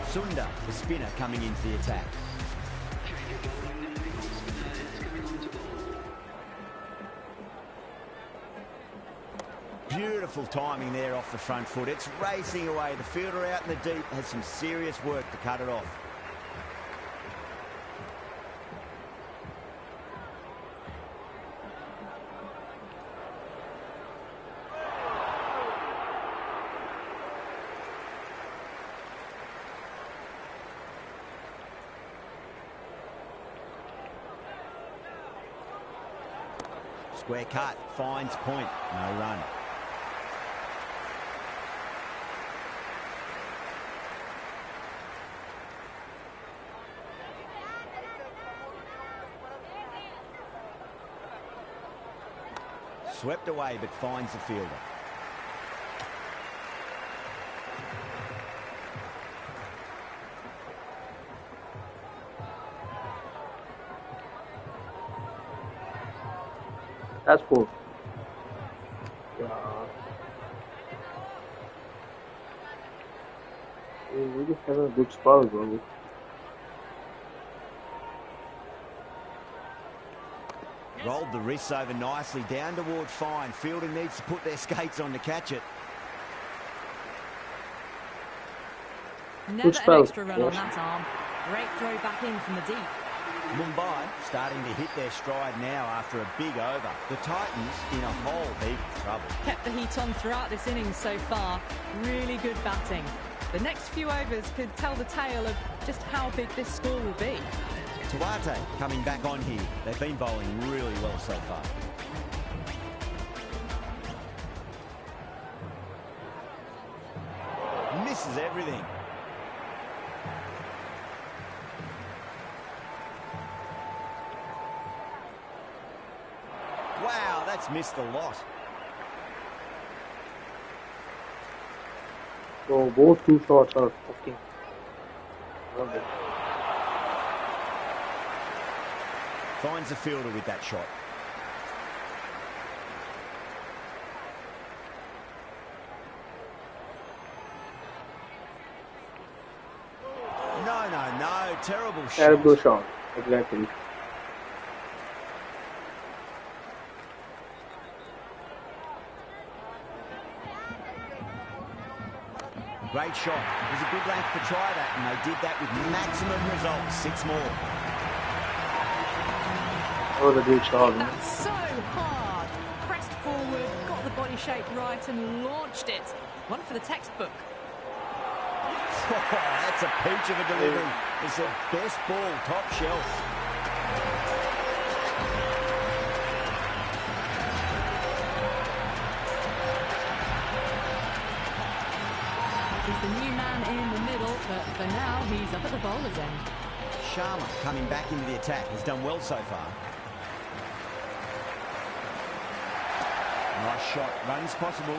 Speaker 1: Sunda, the spinner, coming into the attack. Beautiful timing there off the front foot. It's racing away. The fielder out in the deep has some serious work to cut it off. Square cut, finds point, no run. Swept away, but finds the fielder.
Speaker 3: That's four. Yeah. We just have a good spot, bro.
Speaker 1: Rolled the wrists over nicely, down toward fine. Fielder needs to put their skates on to catch it.
Speaker 2: Never an extra run on that arm. Great throw back in from the deep.
Speaker 1: Mumbai starting to hit their stride now after a big over. The Titans in a whole heap of trouble.
Speaker 2: Kept the heat on throughout this innings so far. Really good batting. The next few overs could tell the tale of just how big this score will be.
Speaker 1: Tuate coming back on here. They've been bowling really well so far. Misses everything. Wow, that's missed a lot.
Speaker 3: So both two shots are fucking. Lovely.
Speaker 1: Finds the fielder with that shot. No. Terrible shot.
Speaker 3: Terrible shot. Exactly.
Speaker 1: Great shot. It was a good length to try that, and they did that with maximum results. 6 more.
Speaker 3: That was a good shot.
Speaker 2: That's so hard. Pressed forward, got the body shape right and launched it. One for the textbook.
Speaker 1: That's a peach of a delivery. It's the best ball, top shelf.
Speaker 2: He's the new man in the middle, but for now, he's up at the bowler's end.
Speaker 1: Sharma coming back into the attack. He's done well so far. Nice shot. Runs possible.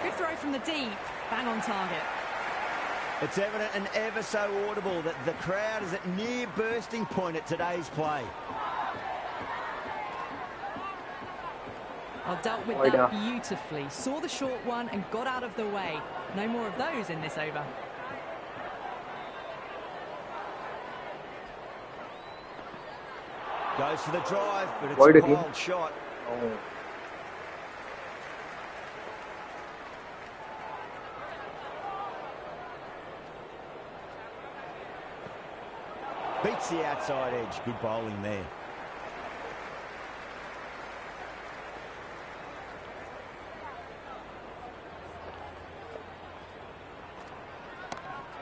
Speaker 2: Good throw from the deep. Bang on target.
Speaker 1: It's evident and ever so audible that the crowd is at near bursting point at today's play.
Speaker 2: Well, dealt with that beautifully. Saw the short one and got out of the way. No more of those in this over.
Speaker 1: Goes for the drive, but it's
Speaker 3: Wide
Speaker 1: a
Speaker 3: again.
Speaker 1: wild shot.
Speaker 3: Oh.
Speaker 1: Beats the outside edge. Good bowling there.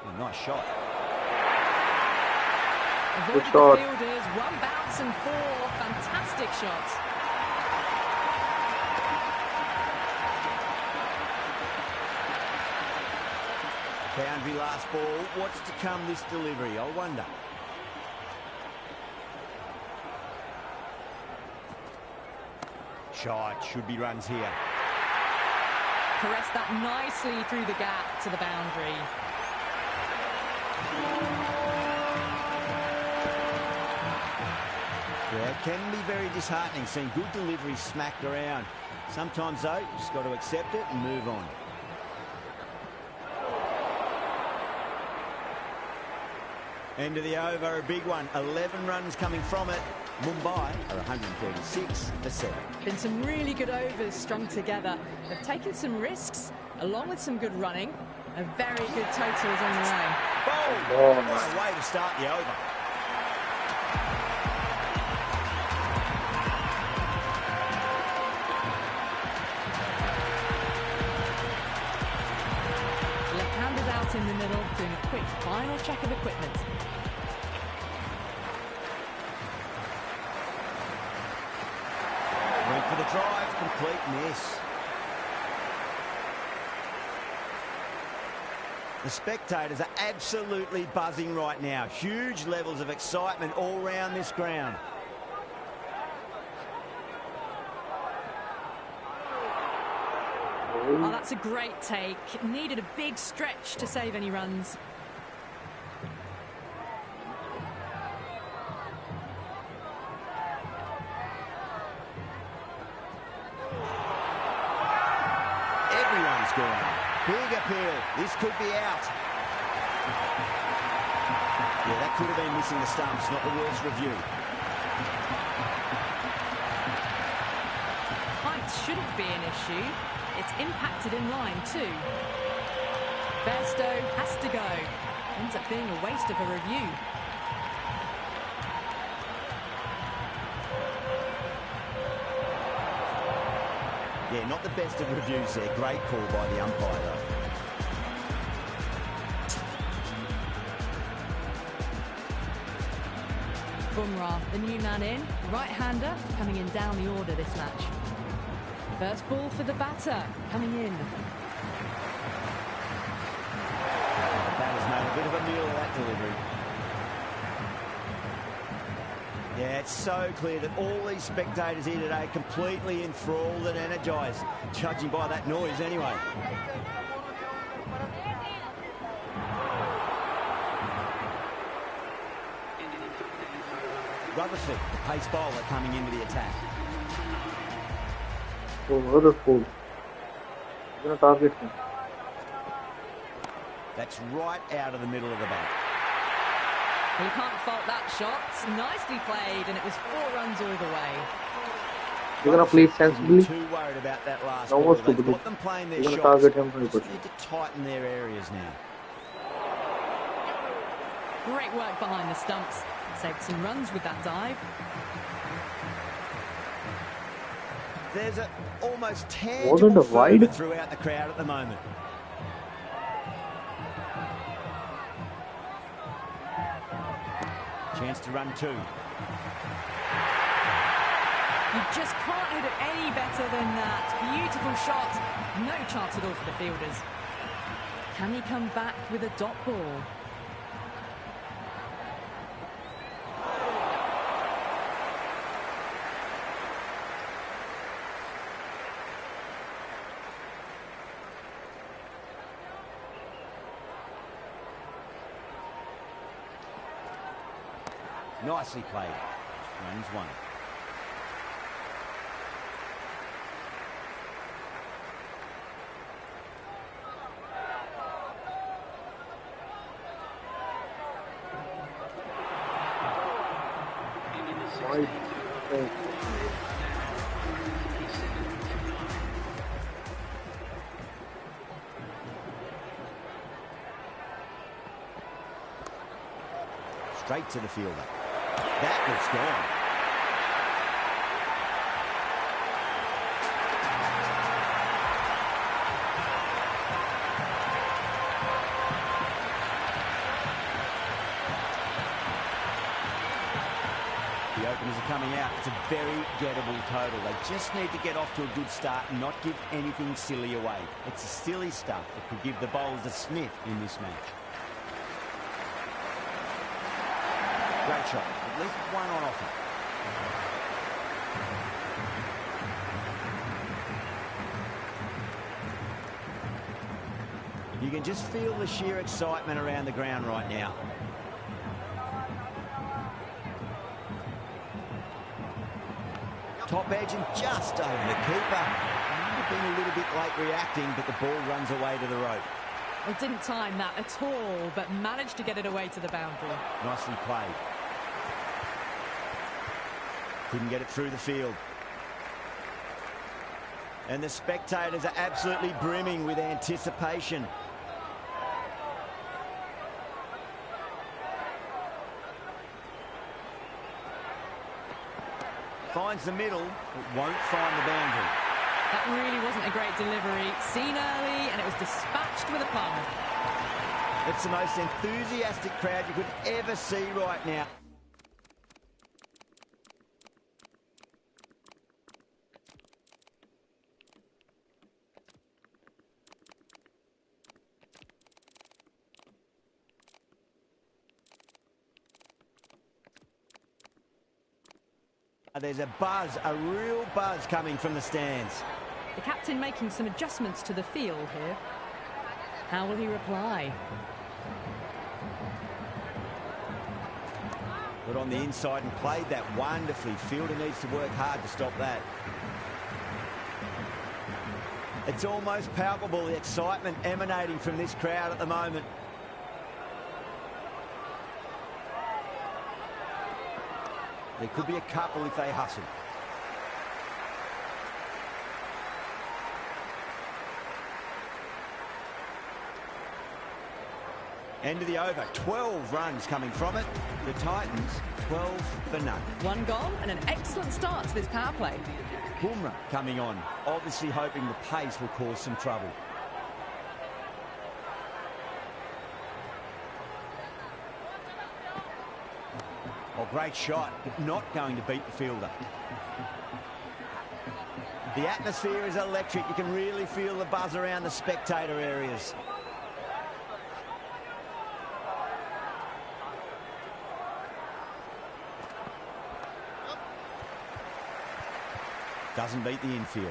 Speaker 1: Oh, nice shot.
Speaker 2: Avoided the fielders. One bounce and 4. Fantastic shots.
Speaker 1: Boundary last ball. What's to come this delivery? I wonder. Shot. Should be runs here.
Speaker 2: Caressed that nicely through the gap to the boundary.
Speaker 1: Yeah, it can be very disheartening seeing good deliveries smacked around. Sometimes, though, you just got to accept it and move on. End of the over, a big one. 11 runs coming from it. Mumbai are 136 for 7.
Speaker 2: Been some really good overs strung together. They've taken some risks, along with some good running. A very good totals on the way.
Speaker 1: Oh, what a way to start the over.
Speaker 2: The left-hander's out in the middle, doing a quick final check of equipment.
Speaker 1: Went for the drive, complete miss. The spectators are absolutely buzzing right now. Huge levels of excitement all round this ground.
Speaker 2: Oh, that's a great take. Needed a big stretch to save any runs.
Speaker 1: Everyone's gone. Big appeal. This could be out. Yeah, that could have been missing the stumps. Not the worst review.
Speaker 2: Height shouldn't be an issue. It's impacted in line too. Bairstow has to go. Ends up being a waste of a review.
Speaker 1: Yeah, not the best of reviews there. Great call by the umpire, though.
Speaker 2: Bumrah, the new man in. Right-hander coming in down the order this match. First ball for the batter, coming in.
Speaker 1: The batter's made a bit of a meal of that delivery. Yeah, it's so clear that all these spectators here today are completely enthralled and energised, judging by that noise anyway. Rutherford, the pace bowler, coming into the attack.
Speaker 3: Oh, Rutherford. He's going to target him.
Speaker 1: That's right out of the middle of the bat.
Speaker 2: Well, you can't fault that shot. Nicely played, and it was 4 runs all the way.
Speaker 3: You're going to play sensibly.
Speaker 1: Too worried about that last
Speaker 3: No
Speaker 1: ball.
Speaker 3: more
Speaker 1: They've
Speaker 3: stupidity.
Speaker 1: got them playing their
Speaker 3: You're going to
Speaker 1: shots.
Speaker 3: target him
Speaker 1: Just
Speaker 3: 100%.
Speaker 1: need to tighten their areas now.
Speaker 2: Great work behind the stumps. Saved some runs with that dive.
Speaker 1: There's a almost
Speaker 3: Wasn't
Speaker 1: tangible
Speaker 3: a wide?
Speaker 1: fervour throughout the crowd at the moment. Chance to run 2.
Speaker 2: You just can't hit it any better than that. Beautiful shot. No chance at all for the fielders. Can he come back with a dot ball?
Speaker 1: Nicely played. Runs 1.
Speaker 3: Wide. Oh.
Speaker 1: Straight to the fielder. That was gone. The And as they're coming out, it's a very gettable total. They just need to get off to a good start and not give anything silly away. It's the silly stuff that could give the bowlers a sniff in this match. Great shot. At least one on offer. You can just feel the sheer excitement around the ground right now. Top edge and just over the keeper. Might have been a little bit late reacting, but the ball runs away to the rope.
Speaker 2: Well, didn't time that at all, but managed to get it away to the boundary.
Speaker 1: Nicely played. Couldn't get it through the field. And the spectators are absolutely brimming with anticipation. Finds the middle, but won't find the boundary.
Speaker 2: That really wasn't a great delivery. Seen early, and it was dispatched with a plum.
Speaker 1: It's the most enthusiastic crowd you could ever see right now. There's a buzz, a real buzz coming from the stands.
Speaker 2: The captain making some adjustments to the field here. How will he reply?
Speaker 1: Got on the inside and played that wonderfully. Fielder needs to work hard to stop that. It's almost palpable, the excitement emanating from this crowd at the moment. There could be a couple if they hustle. End of the over. 12 runs coming from it. The Titans, 12 for none.
Speaker 2: One gone and an excellent start to this power play.
Speaker 1: Bumrah coming on, obviously hoping the pace will cause some trouble. Oh, great shot, but not going to beat the fielder. The atmosphere is electric. You can really feel the buzz around the spectator areas. Doesn't beat the infield.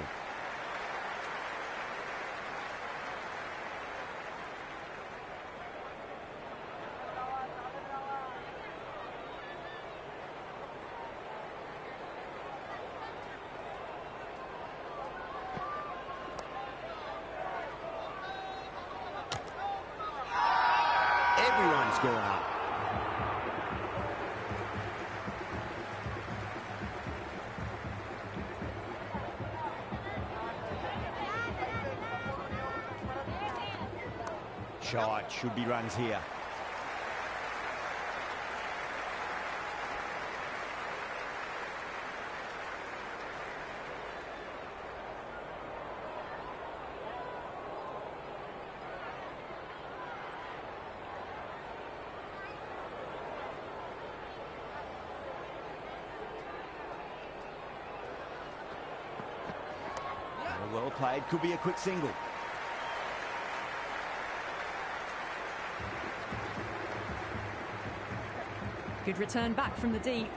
Speaker 1: Everyone's gone up. Shot, should be runs here. Well played, could be a quick single.
Speaker 2: Good return back from the deep.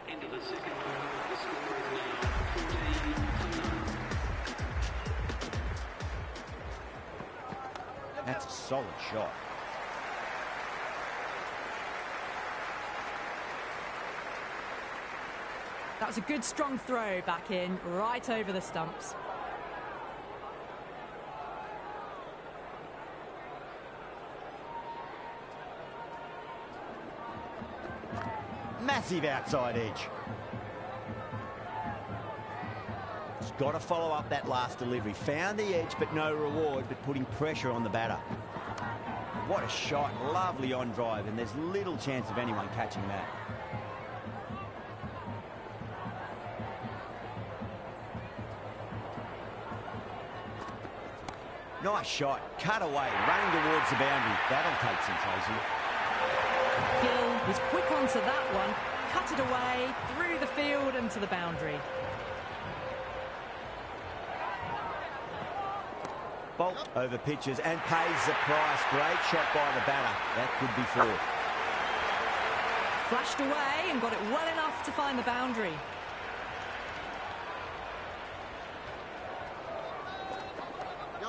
Speaker 5: Into the second over, the score is now 14 for none.
Speaker 1: That's a solid shot.
Speaker 2: That was a good strong throw back in, right over the stumps.
Speaker 1: Massive outside edge. He's got to follow up that last delivery. Found the edge, but no reward, but putting pressure on the batter. What a shot. Lovely on drive, and there's little chance of anyone catching that. Nice shot. Cut away. Running towards the boundary. That'll take some chasing.
Speaker 2: Gill was quick onto that one. Cut it away, through the field and to the boundary.
Speaker 1: Bolt over pitches and pays the price. Great shot by the batter. That could be four.
Speaker 2: Flashed away and got it well enough to find the boundary.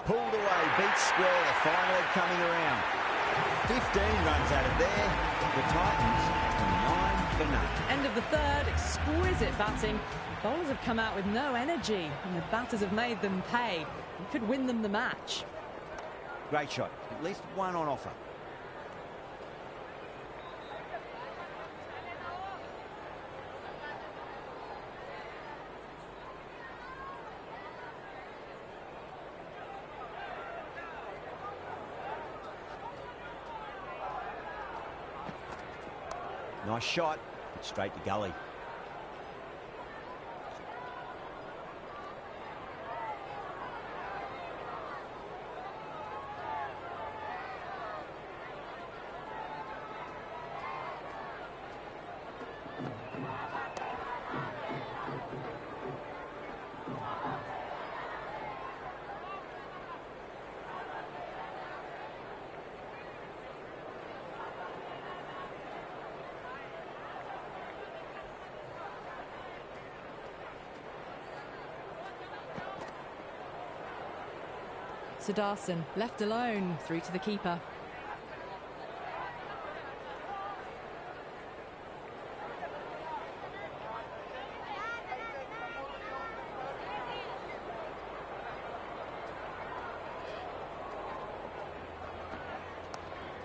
Speaker 1: Pulled away, beat square, finally coming around. 15 runs out of there. The Titans are 9 for none.
Speaker 2: End of the third, exquisite batting. Bowlers have come out with no energy and the batters have made them pay. You could win them the match.
Speaker 1: Great shot. At least one on offer. Nice shot. Straight to gully.
Speaker 2: Sudarshan left alone, through to the keeper.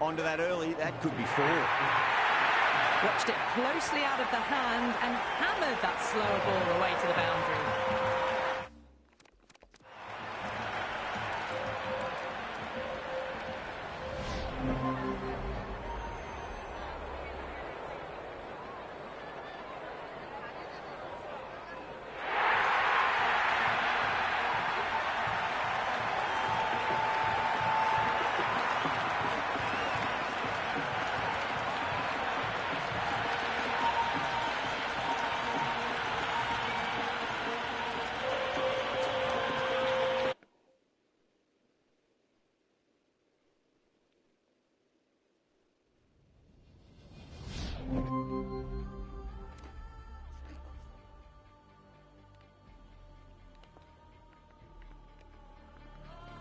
Speaker 1: Onto that early, that could be four.
Speaker 2: Watched it closely out of the hand and hammered that slower ball away to the boundary.